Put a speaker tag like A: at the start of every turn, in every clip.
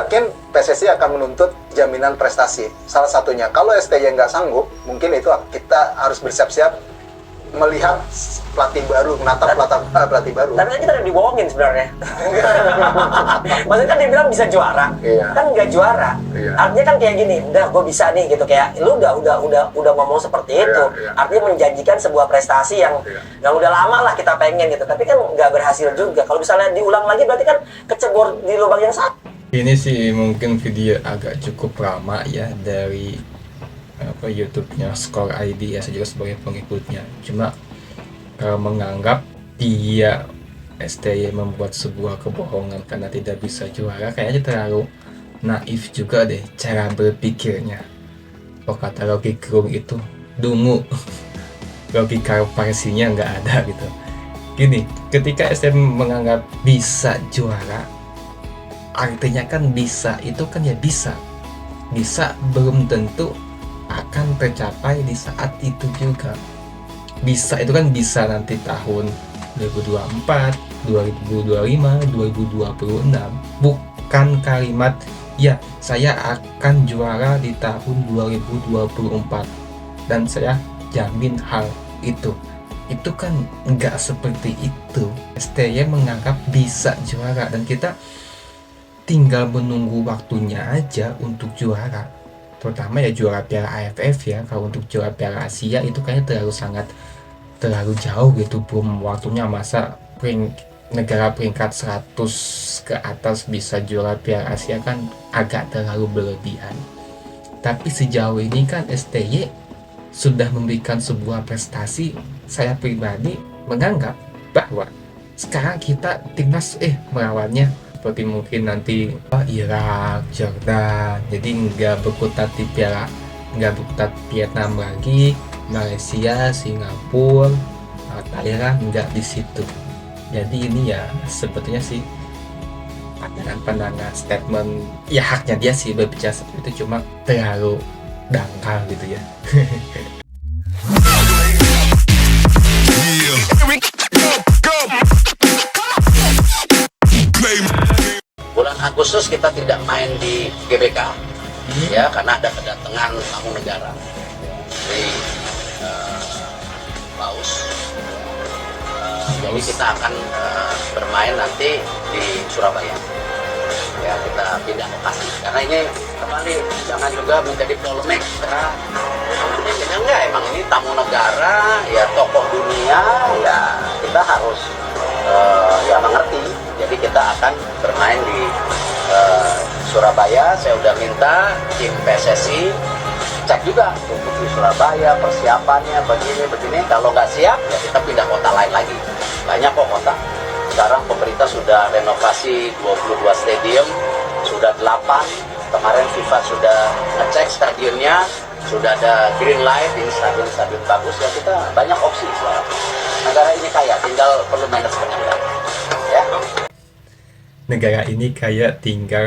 A: yakin PSSI akan menuntut jaminan prestasi. Salah satunya, kalau STY nggak sanggup, mungkin itu kita harus bersiap-siap melihat pelatih baru, menatap pelatih baru.
B: Tapi kan kita udah dibohongin sebenarnya. Maksudnya kan dia bilang bisa juara, kan nggak juara. Artinya kan kayak gini, udah gue bisa nih gitu, kayak lu udah ngomong seperti itu. Artinya menjanjikan sebuah prestasi yang udah lama lah kita pengen gitu, tapi kan nggak berhasil juga. Kalau misalnya diulang lagi berarti kan kecebur di lubang yang sama.
C: Ini sih mungkin video agak cukup lama ya dari YouTube-nya Score ID ya, saya juga sebagai pengikutnya. Cuma menganggap dia STY membuat sebuah kebohongan karena tidak bisa juara, kayaknya terlalu naif juga deh cara berpikirnya. Oh, kata Rocky Gerung itu dungu, logika parsinya nggak ada gitu. Gini, ketika STY menganggap bisa juara, artinya kan bisa itu kan ya bisa belum tentu akan tercapai di saat itu juga. Bisa itu kan bisa nanti tahun 2024, 2025, 2026. Bukan kalimat ya saya akan juara di tahun 2024 dan saya jamin hal itu. Itu kan nggak seperti itu. STY menganggap bisa juara dan kita tinggal menunggu waktunya aja untuk juara. Terutama ya juara Piala AFF ya. Kalau untuk juara Piala Asia itu kayaknya terlalu jauh gitu, belum waktunya. Masa negara peringkat 100 ke atas bisa juara Piala Asia kan agak terlalu berlebihan. Tapi sejauh ini kan STY sudah memberikan sebuah prestasi. Saya pribadi menganggap bahwa sekarang kita timnas melawannya seperti mungkin nanti Irak, Jordan, jadi nggak berkutat di Vietnam lagi, Malaysia, Singapura, Thailand nggak di situ. Jadi ini ya sebetulnya sih pandangan statement ya, haknya dia sih berbicara seperti itu, cuma terlalu dangkal gitu ya.
D: Bulan Agustus kita tidak main di GBK ya, karena ada kedatangan tamu negara dari Laos. Jadi kita akan bermain nanti di Surabaya ya, kita pindah lokasi karena ini kembali jangan juga menjadi polemik karena ini enggak, emang ini tamu negara ya, tokoh dunia ya, kita harus ya mengerti. Jadi kita akan bermain di Surabaya. Saya udah minta tim PSSI cek juga untuk di Surabaya persiapannya begini. Kalau nggak siap ya kita pindah kota lain lagi. Banyak kok kota. Sekarang pemerintah sudah renovasi 22 stadium, sudah 8. Kemarin FIFA sudah ngecek stadionnya, sudah ada green light, ini stadion bagus ya. Kita banyak opsi soalnya. Negara ini kaya, tinggal perlu manajemen yang baik. Ya.
C: Negara ini kaya, tinggal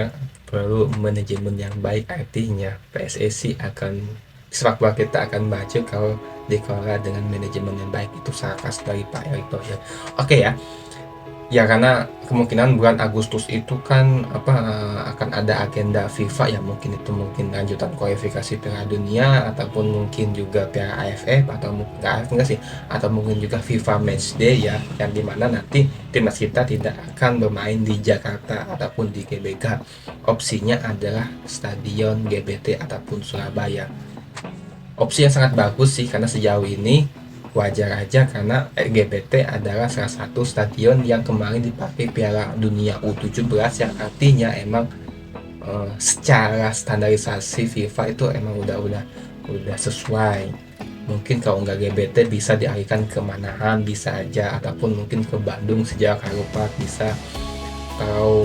C: perlu manajemen yang baik. Artinya PSSI akan, sepak bola kita akan maju kalau dikelola dengan manajemen yang baik. Itu sarkas dari Pak Erick Thohir. Oke ya, karena kemungkinan bulan Agustus itu kan akan ada agenda FIFA ya, mungkin lanjutan kualifikasi Piala Dunia ataupun mungkin juga Piala AFF atau atau mungkin juga FIFA Matchday ya, yang dimana nanti timnas kita tidak akan bermain di Jakarta ataupun di GBK. Opsinya adalah Stadion GBT ataupun Surabaya. Opsi yang sangat bagus sih, karena sejauh ini wajar aja karena GBT adalah salah satu stadion yang kemarin dipakai Piala Dunia U17, yang artinya emang secara standarisasi FIFA itu emang udah sesuai. Mungkin kalau nggak GBT bisa dialihkan ke Manahan bisa aja, ataupun mungkin ke Bandung sejak Harupat bisa. Kalau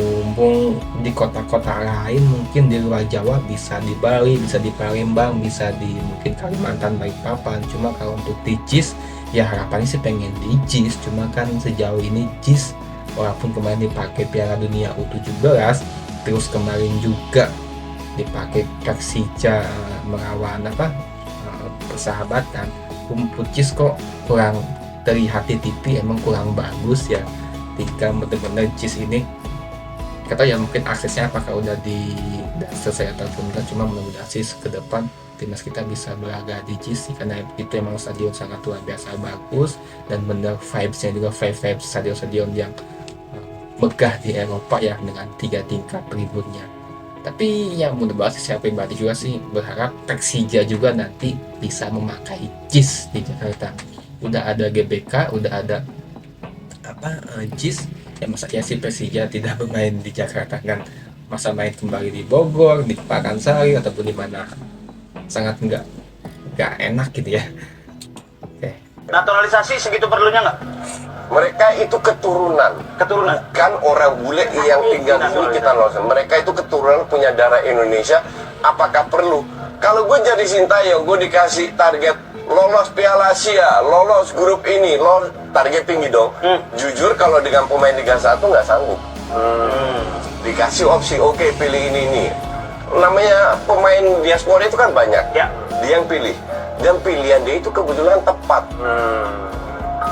C: di kota-kota lain mungkin di luar Jawa bisa di Bali, bisa di Palembang, bisa di mungkin Kalimantan, Balikpapan. Cuma kalau untuk di JIS ya harapannya sih pengen di JIS, cuma kan sejauh ini JIS walaupun kemarin dipakai Piala Dunia U17, terus kemarin juga dipakai Persija melawan Persahabatan, rumput JIS kok kurang terlihat di TV, emang kurang bagus ya. Tinggal benar-benar JIS ini kata ya mungkin aksesnya apakah udah selesai ataupun enggak, cuma mudah-mudahan sih ke depan timnas kita bisa berlaga di GC, karena itu emang stadion sangat luar biasa bagus dan bener vibes-nya juga vibes stadion-stadion yang megah di Eropa ya, dengan 3 tingkat tribunnya. Tapi ya mudah-mudahan sih saya pribadi juga sih berharap Persija juga nanti bisa memakai JIS di Jakarta. Udah ada GBK, udah ada JIS ya, masa ya si Persija tidak bermain di Jakarta kan, masa main kembali di Bogor, di Pakansari ataupun di mana, sangat nggak enak gitu ya. Oke.
D: Naturalisasi segitu perlunya nggak?
E: Mereka itu keturunan kan orang bule yang tinggal di sini kita lolos. Mereka itu keturunan punya darah Indonesia. Apakah perlu? Kalau gue jadi Sintayong, gue dikasih target lolos Piala Asia, lolos grup ini, lolos, target tinggi dong. Jujur kalau dengan pemain Liga 1 nggak sanggup. Dikasih opsi, oke, pilih ini. Namanya pemain diaspora itu kan banyak.
D: Ya.
E: Dia yang pilih. Dan pilihan dia itu kebetulan tepat.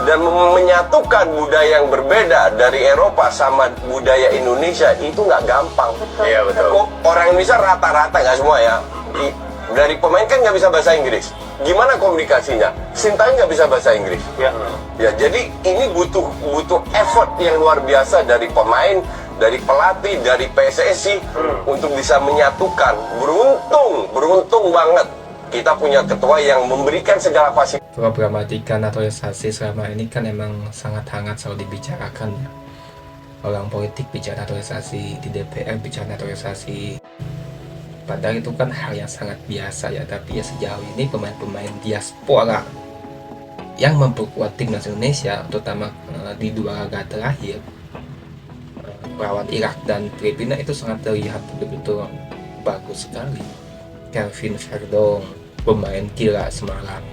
E: Dan menyatukan budaya yang berbeda dari Eropa sama budaya Indonesia itu nggak gampang.
D: Iya, betul.
E: Kok orang Indonesia rata-rata, nggak semua ya. Dari pemain kan nggak bisa bahasa Inggris. Gimana komunikasinya? Sintayong nggak bisa bahasa Inggris. Ya, jadi ini butuh effort yang luar biasa dari pemain, dari pelatih, dari PSSI untuk bisa menyatukan. Beruntung banget kita punya ketua yang memberikan segala fasilitas.
C: Problematika naturalisasi selama ini kan emang sangat hangat selalu dibicarakan ya. Orang politik bicara naturalisasi, di DPR bicara naturalisasi, padahal itu kan hal yang sangat biasa ya. Tapi ya sejauh ini pemain-pemain diaspora yang memperkuat timnas Indonesia, terutama di 2 laga terakhir lawan Irak dan Filipina, itu sangat terlihat betul-betul bagus sekali. Kelvin Verdong pemain gila semalam,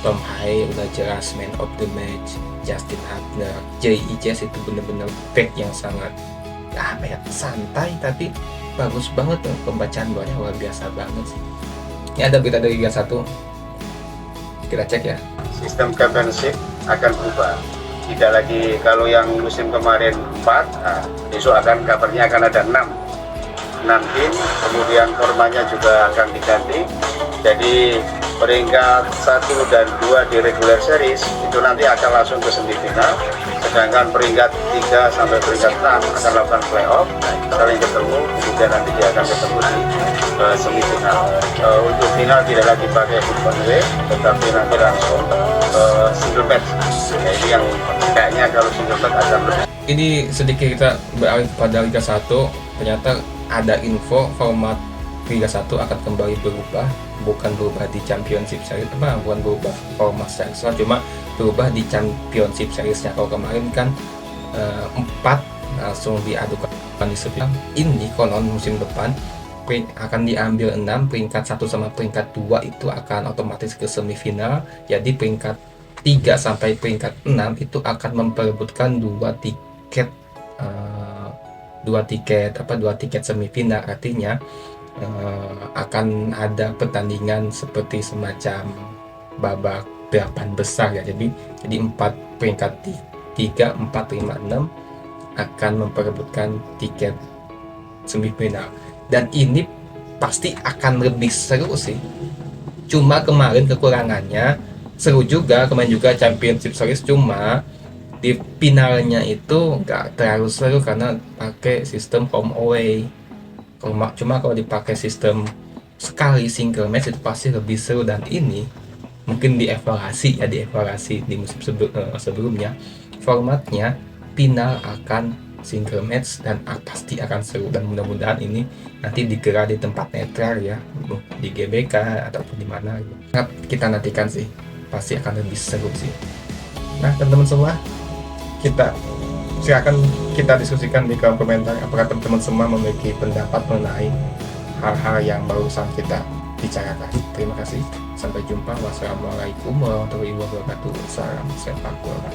C: Tom Hai udah jelas man of the match, Justin Hubner, J.I.J.S itu bener-bener back yang sangat santai tapi bagus banget tuh, pembacaan bolanya luar biasa banget sih. Ini ada berita dari Liga 1, kita cek ya.
F: Sistem championship akan berubah, tidak lagi kalau yang musim kemarin 4, besok akan kabarnya akan ada 6 tim, kemudian formanya juga akan diganti. Jadi peringkat 1 dan 2 di regular series itu nanti akan langsung ke semifinal, sedangkan peringkat 3 sampai peringkat 6 akan lakukan playoff, saling ketemu, kemudian nanti dia akan ketemu di semifinal. Untuk final tidak lagi pakai home and away, tetapi nanti langsung single match. Ini yang kayaknya kalau single match akan lebih.
C: Ini sedikit kita beralih pada Liga 1, ternyata ada info format Liga 1 akan kembali berubah, bukan berubah di Championship Series, bukan berubah format series, cuma berubah di Championship Series-nya. Kalau kemarin kan 4 langsung diadukan di semifinal, ini konon musim depan akan diambil 6, peringkat 1 sama peringkat 2 itu akan otomatis ke semifinal. Jadi peringkat 3 sampai peringkat 6 itu akan memperebutkan 2 tiket semifinal. Artinya akan ada pertandingan seperti semacam babak 8 besar ya. Jadi 4 peringkat 3, 4, 5, 6 akan memperebutkan tiket semifinal. Dan ini pasti akan lebih seru sih. Cuma kemarin kekurangannya, seru juga kemarin juga Championship Series, cuma di finalnya itu nggak terlalu seru karena pakai sistem home away. Cuma kalau dipakai sistem sekali single match itu pasti lebih seru, dan ini mungkin dievaluasi di musim sebelumnya formatnya final akan single match dan pasti akan seru, dan mudah-mudahan ini nanti digelar di tempat netral ya, di GBK ataupun di mana gitu. Kita nantikan sih, pasti akan lebih seru sih. Nah teman-teman semua, silakan kita diskusikan di kolom komentar apakah teman-teman semua memiliki pendapat mengenai hal-hal yang barusan kita bicarakan. Terima kasih, sampai jumpa. Wassalamualaikum warahmatullahi wabarakatuh. Salam sepak bola.